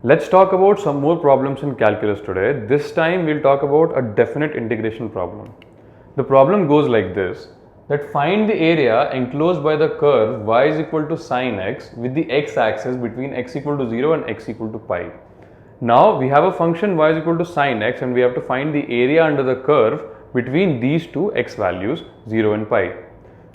Let's talk about some more problems in calculus today. This time we'll talk about a definite integration problem. The problem goes like this, that find the area enclosed by the curve y is equal to sine x with the x-axis between x equal to 0 and x equal to pi. Now we have a function y is equal to sine x and we have to find the area under the curve between these two x values 0 and pi.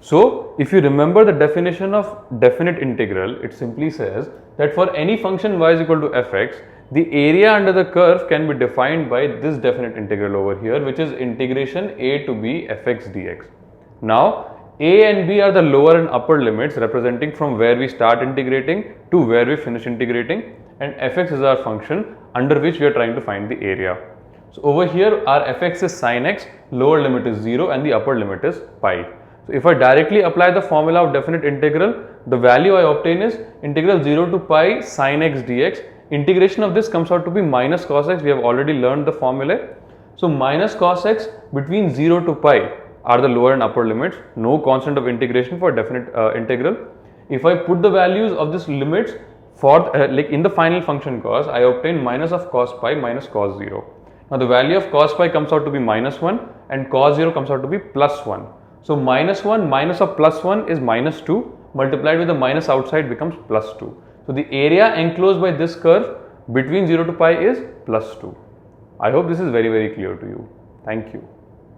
So if you remember the definition of definite integral, it simply says that for any function y is equal to fx, the area under the curve can be defined by this definite integral over here, which is integration a to b fx dx. Now a and b are the lower and upper limits representing from where we start integrating to where we finish integrating, and fx is our function under which we are trying to find the area. So over here our fx is sine x, lower limit is 0 and the upper limit is pi. So if I directly apply the formula of definite integral, the value I obtain is integral 0 to pi sine x dx. Integration of this comes out to be minus cos x. We have already learned the formula. So minus cos x between 0 to pi are the lower and upper limits. No constant of integration for definite integral. If I put the values of these limits for like in the final function cos, I obtain minus of cos pi minus cos 0. Now the value of cos pi comes out to be minus 1 and cos 0 comes out to be plus 1. So minus 1 minus of plus 1 is minus 2, multiplied with the minus outside becomes plus 2. So the area enclosed by this curve between 0 to pi is plus 2. I hope this is very clear to you. Thank you.